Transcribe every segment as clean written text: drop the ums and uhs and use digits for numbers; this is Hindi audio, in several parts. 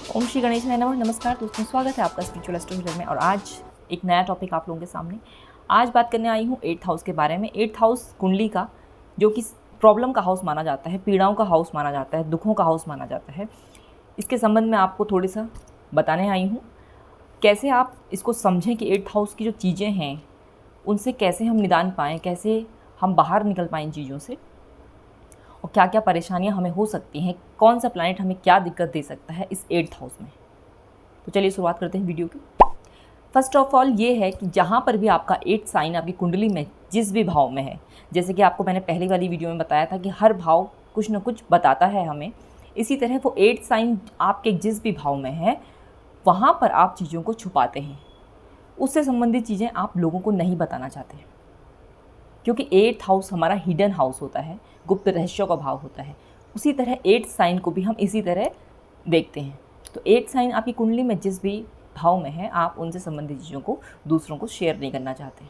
ओम श्री गणेश नमः। नमस्कार दोस्तों, स्वागत है आपका स्पिरिचुअल एस्ट्रोलॉजर में। और आज एक नया टॉपिक आप लोगों के सामने आज बात करने आई हूँ 8th हाउस के बारे में। 8th हाउस कुंडली का, जो कि प्रॉब्लम का हाउस माना जाता है, पीड़ाओं का हाउस माना जाता है, दुखों का हाउस माना जाता है। इसके संबंध में आपको थोड़ी सा बताने आई हूँ, कैसे आप इसको समझें कि 8th हाउस की जो चीज़ें हैं उनसे कैसे हम निदान पाएँ, कैसे हम बाहर निकल पाएँ इन चीज़ों से, और क्या क्या परेशानियां हमें हो सकती हैं, कौन सा प्लैनेट हमें क्या दिक्कत दे सकता है इस 8th हाउस में। तो चलिए शुरुआत करते हैं वीडियो की। फर्स्ट ऑफ ऑल ये है कि जहाँ पर भी आपका 8th साइन आपकी कुंडली में जिस भी भाव में है, जैसे कि आपको मैंने पहले वाली वीडियो में बताया था कि हर भाव कुछ न कुछ बताता है हमें, इसी तरह वो 8th साइन आपके जिस भी भाव में है वहाँ पर आप चीज़ों को छुपाते हैं, उससे संबंधित चीज़ें आप लोगों को नहीं बताना चाहते, क्योंकि 8th हाउस हमारा हिडन हाउस होता है, गुप्त रहस्यों का भाव होता है। उसी तरह 8th साइन को भी हम इसी तरह देखते हैं। तो 8th साइन आपकी कुंडली में जिस भी भाव में है, आप उनसे संबंधित चीज़ों को दूसरों को शेयर नहीं करना चाहते।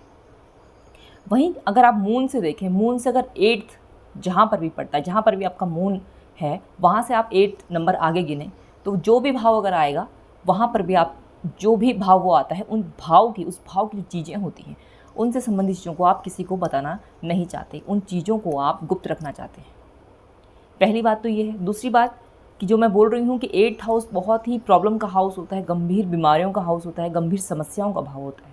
वहीं अगर आप मून से देखें, मून से अगर 8th जहाँ पर भी पड़ता है, जहाँ पर भी आपका मून है, वहाँ से आप 8 नंबर आगे गिने, तो जो भी भाव अगर आएगा वहाँ पर भी आप जो भी भाव वो आता है, उस भाव की जो चीज़ें होती हैं उनसे संबंधित चीज़ों को आप किसी को बताना नहीं चाहते, उन चीज़ों को आप गुप्त रखना चाहते हैं। पहली बात तो ये है। दूसरी बात कि जो मैं बोल रही हूँ कि 8th हाउस बहुत ही प्रॉब्लम का हाउस होता है, गंभीर बीमारियों का हाउस होता है, गंभीर समस्याओं का भाव होता है,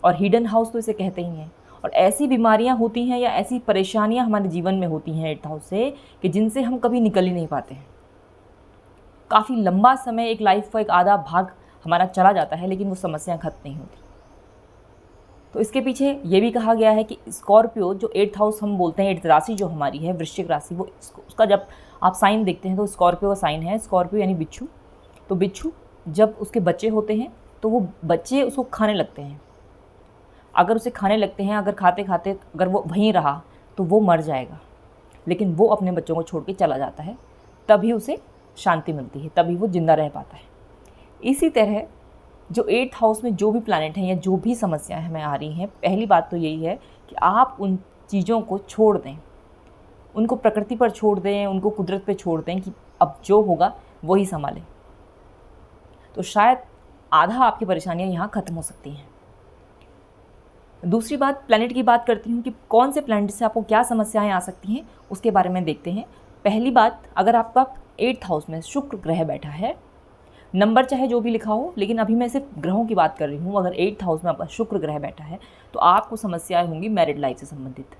और हिडन हाउस तो इसे कहते ही हैं। और ऐसी बीमारियाँ होती हैं या ऐसी परेशानियाँ हमारे जीवन में होती हैं 8th हाउस से, कि जिनसे हम कभी निकल ही नहीं पाते हैं। काफ़ी लंबा समय, एक लाइफ का एक आधा भाग हमारा चला जाता है, लेकिन वो समस्याएं खत्म नहीं होती। तो इसके पीछे ये भी कहा गया है कि स्कॉर्पियो, जो 8th हाउस हम बोलते हैं, 8th राशि जो हमारी है, वृश्चिक राशि, वो उसका जब आप साइन देखते हैं तो स्कॉर्पियो का साइन है। स्कॉर्पियो यानी बिच्छू। तो बिच्छू जब उसके बच्चे होते हैं तो वो बच्चे उसको खाने लगते हैं। अगर उसे खाने लगते हैं, अगर खाते खाते अगर वो वहीं रहा तो वो मर जाएगा, लेकिन वो अपने बच्चों को छोड़ के चला जाता है, तभी उसे शांति मिलती है, तभी वो जिंदा रह पाता है। इसी तरह जो 8th हाउस में जो भी प्लैनेट हैं या जो भी समस्याएं हमें आ रही हैं, पहली बात तो यही है कि आप उन चीज़ों को छोड़ दें, उनको प्रकृति पर छोड़ दें, उनको कुदरत पे छोड़ दें कि अब जो होगा वही संभालें। तो शायद आधा आपकी परेशानियां यहाँ ख़त्म हो सकती हैं। दूसरी बात, प्लैनेट की बात करती हूँ कि कौन से प्लैनेट से आपको क्या समस्याएं आ सकती हैं, उसके बारे में देखते हैं। पहली बात, अगर आपका 8th हाउस में शुक्र ग्रह बैठा है, नंबर चाहे जो भी लिखा हो, लेकिन अभी मैं सिर्फ ग्रहों की बात कर रही हूँ। अगर 8th हाउस में आपका शुक्र ग्रह बैठा है तो आपको समस्याएं होंगी मैरिड लाइफ से संबंधित।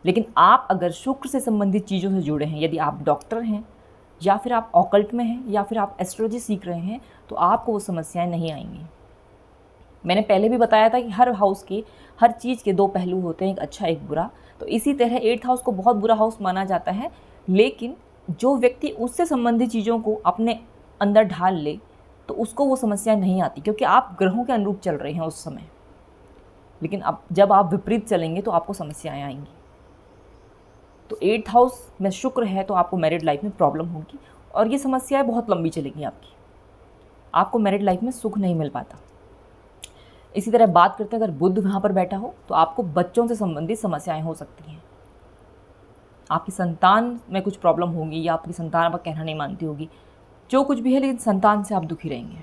लेकिन आप अगर शुक्र से संबंधित चीज़ों से जुड़े हैं, यदि आप डॉक्टर हैं या फिर आप ऑकल्ट में हैं या फिर आप एस्ट्रोलॉजी सीख रहे हैं, तो आपको वो समस्याएं नहीं आएंगी। मैंने पहले भी बताया था कि हर हाउस के, हर चीज़ के दो पहलू होते हैं, एक अच्छा एक बुरा। तो इसी तरह 8th हाउस को बहुत बुरा हाउस माना जाता है, लेकिन जो व्यक्ति उससे संबंधित चीज़ों को अपने अंदर ढाल ले तो उसको वो समस्या नहीं आती, क्योंकि आप ग्रहों के अनुरूप चल रहे हैं उस समय। लेकिन अब जब आप विपरीत चलेंगे तो आपको समस्याएं आएंगी। तो 8th हाउस में शुक्र है तो आपको मैरिड लाइफ में प्रॉब्लम होगी, और ये समस्याएं बहुत लंबी चलेंगी आपको मैरिड लाइफ में सुख नहीं मिल पाता। इसी तरह बात करते हैं, अगर बुध वहाँ पर बैठा हो तो आपको बच्चों से संबंधित समस्याएं हो सकती हैं। आपकी संतान में कुछ प्रॉब्लम होगी, या आपकी संतान आपका कहना नहीं मानती होगी, जो कुछ भी है, लेकिन संतान से आप दुखी रहेंगे।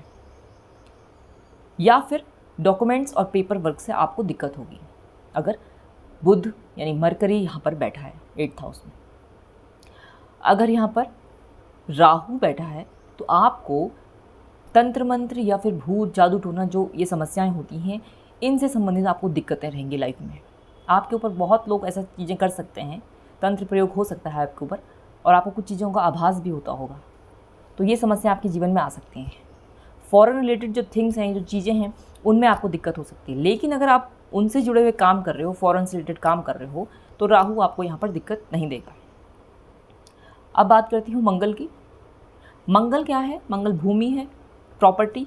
या फिर डॉक्यूमेंट्स और पेपर वर्क से आपको दिक्कत होगी, अगर बुध यानी मरकरी यहाँ पर बैठा है 8th हाउस में। अगर यहाँ पर राहु बैठा है तो आपको तंत्र मंत्र या फिर भूत जादू टोना, जो ये समस्याएं होती हैं, इनसे संबंधित आपको दिक्कतें रहेंगी लाइफ में। आपके ऊपर बहुत लोग ऐसा चीज़ें कर सकते हैं, तंत्र प्रयोग हो सकता है आपके ऊपर, और आपको कुछ चीज़ों का आभास भी होता होगा। तो ये समस्या आपके जीवन में आ सकती हैं। फॉरेन रिलेटेड जो थिंग्स हैं, जो चीज़ें हैं, उनमें आपको दिक्कत हो सकती है। लेकिन अगर आप उनसे जुड़े हुए काम कर रहे हो, फॉरेन से रिलेटेड काम कर रहे हो, तो राहु आपको यहाँ पर दिक्कत नहीं देगा। अब बात करती हूँ मंगल की। मंगल क्या है? मंगल भूमि है, प्रॉपर्टी,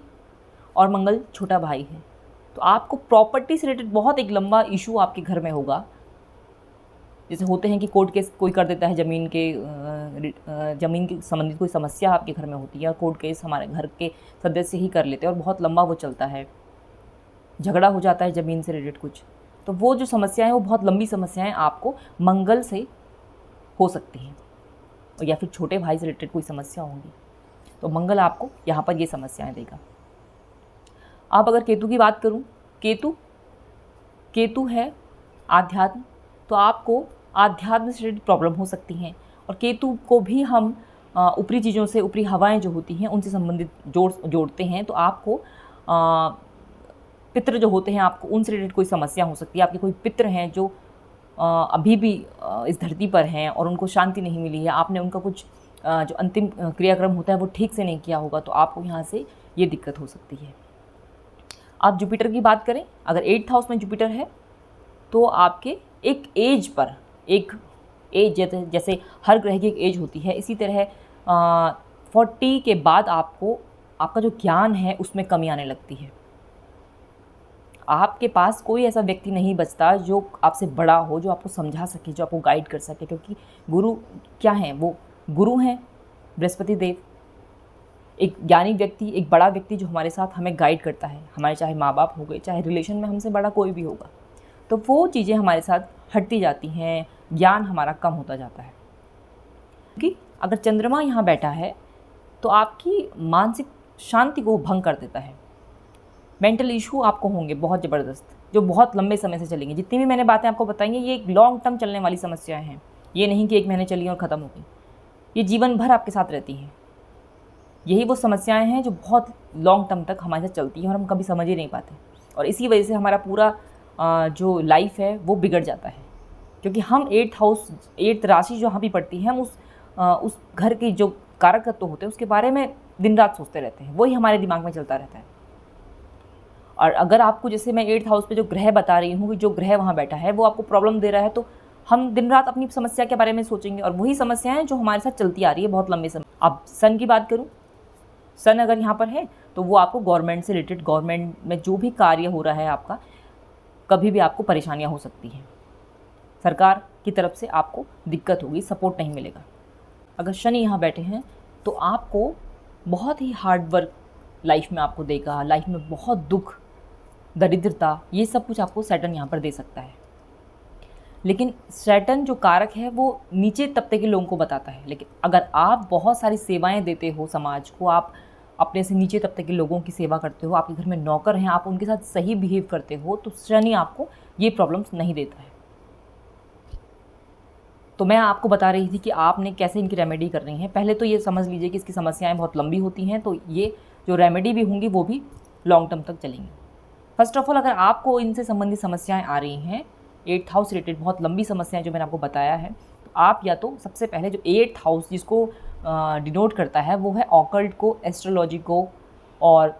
और मंगल छोटा भाई है। तो आपको प्रॉपर्टी से रिलेटेड बहुत एक लंबा इशू आपके घर में होगा। जैसे होते हैं कि कोर्ट केस कोई कर देता है, ज़मीन के संबंधित कोई समस्या आपके घर में होती है, कोर्ट केस हमारे घर के सदस्य ही कर लेते हैं और बहुत लंबा वो चलता है, झगड़ा हो जाता है ज़मीन से रिलेटेड कुछ। तो वो जो समस्याएं, वो बहुत लंबी समस्याएं आपको मंगल से हो सकती हैं, या फिर छोटे भाई से रिलेटेड कोई समस्या होगी। तो मंगल आपको यहाँ पर ये समस्याएं देगा। अब अगर केतु की बात करूँ, केतु है आध्यात्म, तो आपको आध्यात्म से रिलेटेड प्रॉब्लम हो सकती हैं। और केतु को भी हम ऊपरी चीज़ों से, ऊपरी हवाएं जो होती हैं उनसे संबंधित जोड़ते हैं। तो आपको पितृ जो होते हैं, आपको उनसे रिलेटेड कोई समस्या हो सकती है। आपके कोई पितृ हैं जो अभी भी इस धरती पर हैं और उनको शांति नहीं मिली है, आपने उनका कुछ जो अंतिम क्रियाक्रम होता है वो ठीक से नहीं किया होगा, तो आपको यहाँ से ये दिक्कत हो सकती है। आप जुपिटर की बात करें, अगर 8th हाउस में जुपिटर है तो आपके एक एज पर, एक एज जैसे हर ग्रह की एक एज होती है, इसी तरह 40 के बाद आपका जो ज्ञान है उसमें कमी आने लगती है। आपके पास कोई ऐसा व्यक्ति नहीं बचता जो आपसे बड़ा हो, जो आपको समझा सके, जो आपको गाइड कर सके, क्योंकि गुरु क्या हैं, वो गुरु हैं बृहस्पति देव, एक ज्ञानी व्यक्ति, एक बड़ा व्यक्ति जो हमारे साथ हमें गाइड करता है। हमारे चाहे माँ बाप हो गए, चाहे रिलेशन में हमसे बड़ा कोई भी होगा, तो वो चीज़ें हमारे साथ हटती जाती हैं, ज्ञान हमारा कम होता जाता है। क्योंकि अगर चंद्रमा यहाँ बैठा है तो आपकी मानसिक शांति को भंग कर देता है। मेंटल इशू आपको होंगे बहुत ज़बरदस्त, जो बहुत लंबे समय से चलेंगे। जितनी भी मैंने बातें आपको बताई हैं, ये एक लॉन्ग टर्म चलने वाली समस्याएं हैं। ये नहीं कि 1 महीने चली और ख़त्म हो गई, ये जीवन भर आपके साथ रहती हैं। यही वो समस्याएं हैं जो बहुत लॉन्ग टर्म तक हमारे साथ चलती हैं और हम कभी समझ ही नहीं पाते, और इसी वजह से हमारा पूरा जो लाइफ है वो बिगड़ जाता है। क्योंकि हम 8th राशि जो यहाँ भी पड़ती है, हम उस घर की जो कारक तत्व होते हैं उसके बारे में दिन रात सोचते रहते हैं, वही हमारे दिमाग में चलता रहता है। और अगर आपको, जैसे मैं 8th हाउस पे जो ग्रह बता रही हूँ कि जो ग्रह वहाँ बैठा है वो आपको प्रॉब्लम दे रहा है, तो हम दिन रात अपनी समस्या के बारे में सोचेंगे, और वही समस्याएं जो हमारे साथ चलती आ रही है बहुत लंबे समय। अब सन की बात करूँ, सन अगर यहाँ पर है तो वो आपको गवर्नमेंट से रिलेटेड, गवर्नमेंट में जो भी कार्य हो रहा है आपका, कभी भी आपको परेशानियाँ हो सकती हैं। सरकार की तरफ से आपको दिक्कत होगी, सपोर्ट नहीं मिलेगा। अगर शनि यहाँ बैठे हैं तो आपको बहुत ही हार्ड वर्क लाइफ में आपको देगा, लाइफ में बहुत दुख, दरिद्रता, ये सब कुछ आपको सैटर्न यहाँ पर दे सकता है। लेकिन सैटर्न जो कारक है वो नीचे तबके के लोगों को बताता है। लेकिन अगर आप बहुत सारी सेवाएं देते हो समाज को, आप अपने से नीचे तबके के लोगों की सेवा करते हो, आपके घर में नौकर हैं, आप उनके साथ सही बिहेव करते हो, तो शनि आपको ये प्रॉब्लम्स नहीं देता है। तो मैं आपको बता रही थी कि आपने कैसे इनकी रेमेडी करनी है। पहले तो ये समझ लीजिए कि इसकी समस्याएं बहुत लंबी होती हैं, तो ये जो रेमेडी भी होंगी वो भी लॉन्ग टर्म तक चलेंगी। फर्स्ट ऑफ ऑल, अगर आपको इनसे संबंधित समस्याएं आ रही हैं, 8th हाउस रिलेटेड बहुत लंबी समस्याएं जो मैंने आपको बताया है, तो आप या तो सबसे पहले जो 8th हाउस जिसको डिनोट करता है वो है ऑकल्ट को, एस्ट्रोलॉजी को, और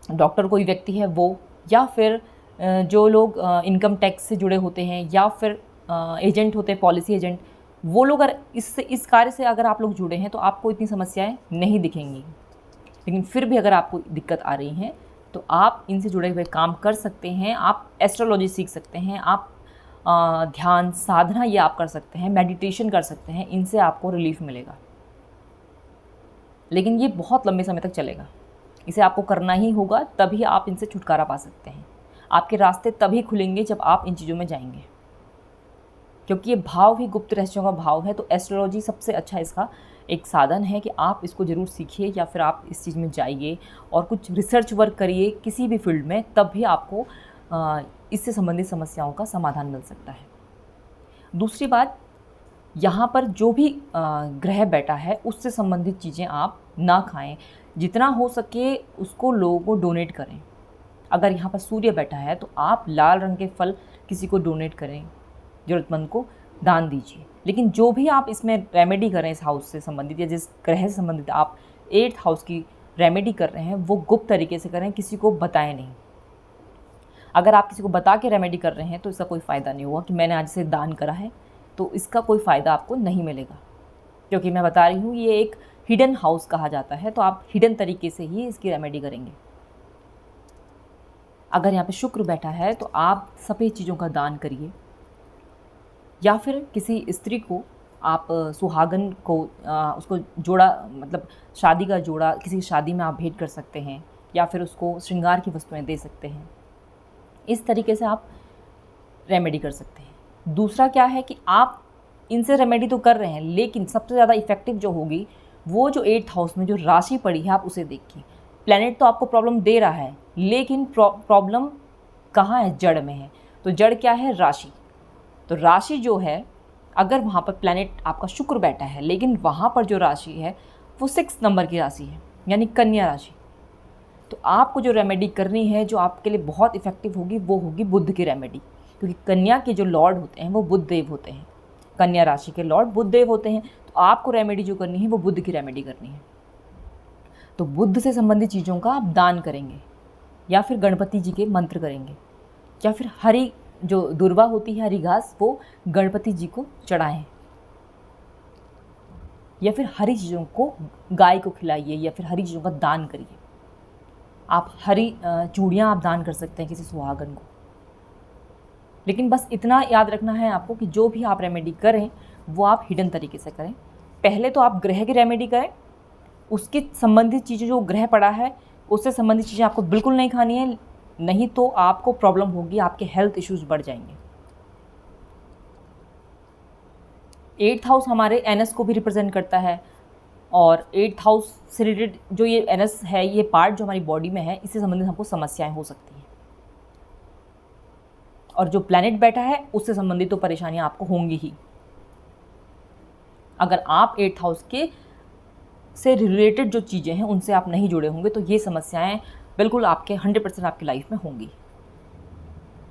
डॉक्टर कोई व्यक्ति है वो, या फिर जो लोग इनकम टैक्स से जुड़े होते हैं, या फिर एजेंट होते हैं, पॉलिसी एजेंट, वो लोग अगर इस कार्य से अगर आप लोग जुड़े हैं तो आपको इतनी समस्याएं नहीं दिखेंगी। लेकिन फिर भी अगर आपको दिक्कत आ रही है तो आप इनसे जुड़े हुए काम कर सकते हैं। आप एस्ट्रोलॉजी सीख सकते हैं, आप ध्यान साधना ये आप कर सकते हैं, मेडिटेशन कर सकते हैं, इनसे आपको रिलीफ मिलेगा। लेकिन ये बहुत लंबे समय तक चलेगा, इसे आपको करना ही होगा, तभी आप इनसे छुटकारा पा सकते हैं। आपके रास्ते तभी खुलेंगे जब आप इन चीज़ों में जाएंगे, क्योंकि ये भाव भी गुप्त रहस्यों का भाव है। तो एस्ट्रोलॉजी सबसे अच्छा इसका एक साधन है कि आप इसको ज़रूर सीखिए, या फिर आप इस चीज़ में जाइए और कुछ रिसर्च वर्क करिए किसी भी फील्ड में, तब भी आपको इससे संबंधित समस्याओं का समाधान मिल सकता है। दूसरी बात, यहाँ पर जो भी ग्रह बैठा है उससे संबंधित चीज़ें आप ना खाएं, जितना हो सके उसको लोगों को डोनेट करें। अगर यहाँ पर सूर्य बैठा है तो आप लाल रंग के फल किसी को डोनेट करें, ज़रूरतमंद को दान दीजिए। लेकिन जो भी आप इसमें रेमेडी करें इस हाउस से संबंधित या जिस ग्रह से संबंधित आप 8th हाउस की रेमेडी कर रहे हैं, वो गुप्त तरीके से करें, किसी को बताएं नहीं। अगर आप किसी को बता के रेमेडी कर रहे हैं तो इसका कोई फ़ायदा नहीं होगा कि मैंने आज से दान करा है, तो इसका कोई फ़ायदा आपको नहीं मिलेगा। क्योंकि मैं बता रही हूँ ये एक हिडन हाउस कहा जाता है, तो आप हिडन तरीके से ही इसकी रेमेडी करेंगे। अगर यहाँ पे शुक्र बैठा है तो आप सफ़ेद चीज़ों का दान करिए, या फिर किसी स्त्री को आप सुहागन को उसको जोड़ा, मतलब शादी का जोड़ा किसी शादी में आप भेंट कर सकते हैं, या फिर उसको श्रृंगार की वस्तुएं दे सकते हैं। इस तरीके से आप रेमेडी कर सकते हैं। दूसरा क्या है कि आप इनसे रेमेडी तो कर रहे हैं, लेकिन सबसे ज़्यादा इफ़ेक्टिव जो होगी वो जो 8th हाउस में जो राशि पड़ी है आप उसे देखिए। प्लैनेट तो आपको प्रॉब्लम दे रहा है, लेकिन प्रॉब्लम कहाँ है? जड़ में है। तो जड़ क्या है? राशि। तो राशि जो है, अगर वहाँ पर प्लैनेट आपका शुक्र बैठा है, लेकिन वहाँ पर जो राशि है वो 6 नंबर की राशि है, यानी कन्या राशि। तो आपको जो रेमेडी करनी है, जो आपके लिए बहुत इफ़ेक्टिव होगी, वो होगी बुध की रेमेडी, क्योंकि कन्या के जो लॉर्ड होते हैं वो बुध देव होते हैं। कन्या राशि के लॉर्ड बुध देव होते हैं। तो आपको रेमेडी जो करनी है वो बुध की रेमेडी करनी है। तो बुध से संबंधित चीज़ों का आप दान करेंगे, या फिर गणपति जी के मंत्र करेंगे, या फिर हरी जो दुर्वा होती है, हरी घास, वो गणपति जी को चढ़ाएं, या फिर हरी चीज़ों को गाय को खिलाइए, या फिर हरी चीज़ों का दान करिए। आप हरी चूड़ियाँ आप दान कर सकते हैं किसी सुहागन को। लेकिन बस इतना याद रखना है आपको कि जो भी आप रेमेडी करें वो आप हिडन तरीके से करें। पहले तो आप ग्रह की रेमेडी करें, उसकी संबंधित चीज़ें जो ग्रह पड़ा है उससे संबंधित चीज़ें आपको बिल्कुल नहीं खानी है, नहीं तो आपको प्रॉब्लम होगी, आपके हेल्थ इश्यूज बढ़ जाएंगे। 8th हाउस हमारे एनस को भी रिप्रेजेंट करता है, और 8th हाउस से रिलेटेड जो ये एनस है, ये पार्ट जो हमारी बॉडी में है, इससे संबंधित हमको समस्याएं हो सकती हैं। और जो प्लैनेट बैठा है उससे संबंधित तो परेशानियां आपको होंगी ही। अगर आप 8th हाउस के से रिलेटेड जो चीज़ें हैं उनसे आप नहीं जुड़े होंगे तो ये समस्याएं बिल्कुल आपके 100% आपकी लाइफ में होंगी।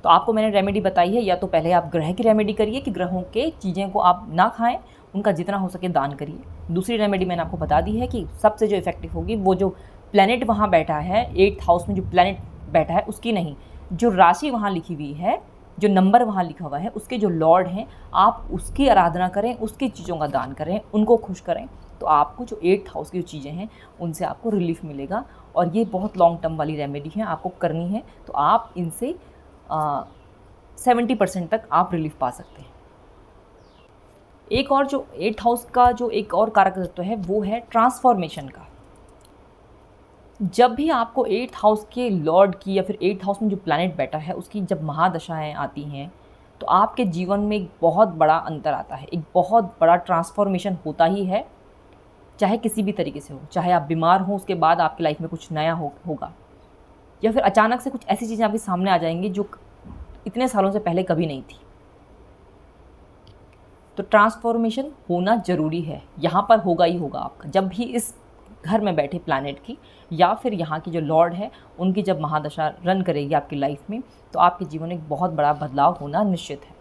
तो आपको मैंने रेमेडी बताई है, या तो पहले आप ग्रह की रेमेडी करिए कि ग्रहों के चीज़ें को आप ना खाएं, उनका जितना हो सके दान करिए। दूसरी रेमेडी मैंने आपको बता दी है कि सबसे जो इफेक्टिव होगी वो जो प्लैनेट वहाँ बैठा है, 8th हाउस में जो प्लैनेट बैठा है उसकी नहीं, जो राशि वहाँ लिखी हुई है, जो नंबर वहाँ लिखा हुआ है, उसके जो लॉर्ड हैं, आप उसकी आराधना करें, उसकी चीज़ों का दान करें, उनको खुश करें। तो आपको जो 8th हाउस की जो चीज़ें हैं उनसे आपको रिलीफ मिलेगा। और ये बहुत लॉन्ग टर्म वाली रेमेडी है, आपको करनी है तो आप इनसे 70% तक आप रिलीफ पा सकते हैं। एक और जो 8th हाउस का जो एक और कारक तत्व है वो है ट्रांसफॉर्मेशन का। जब भी आपको 8th हाउस के लॉर्ड की या फिर 8th हाउस में जो प्लैनेट बैठा है उसकी जब महादशाएं आती हैं तो आपके जीवन में एक बहुत बड़ा अंतर आता है, एक बहुत बड़ा ट्रांसफॉर्मेशन होता ही है, चाहे किसी भी तरीके से हो। चाहे आप बीमार हो, उसके बाद आपकी लाइफ में कुछ नया होगा, या फिर अचानक से कुछ ऐसी चीज़ें आपके सामने आ जाएंगी जो इतने सालों से पहले कभी नहीं थी। तो ट्रांसफॉर्मेशन होना ज़रूरी है, यहाँ पर होगा ही होगा आपका। जब भी इस घर में बैठे प्लैनेट की या फिर यहाँ की जो लॉर्ड है उनकी जब महादशा रन करेगी आपकी लाइफ में, तो आपके जीवन में एक बहुत बड़ा बदलाव होना निश्चित है।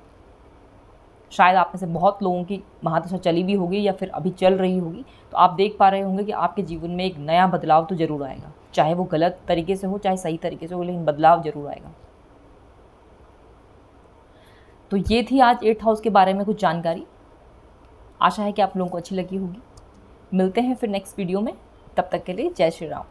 शायद आप में से बहुत लोगों की महादशा चली भी होगी या फिर अभी चल रही होगी, तो आप देख पा रहे होंगे कि आपके जीवन में एक नया बदलाव तो ज़रूर आएगा, चाहे वो गलत तरीके से हो चाहे सही तरीके से हो, लेकिन बदलाव ज़रूर आएगा। तो ये थी आज 8th हाउस के बारे में कुछ जानकारी। आशा है कि आप लोगों को अच्छी लगी होगी। मिलते हैं फिर नेक्स्ट वीडियो में, तब तक के लिए जय श्री राम।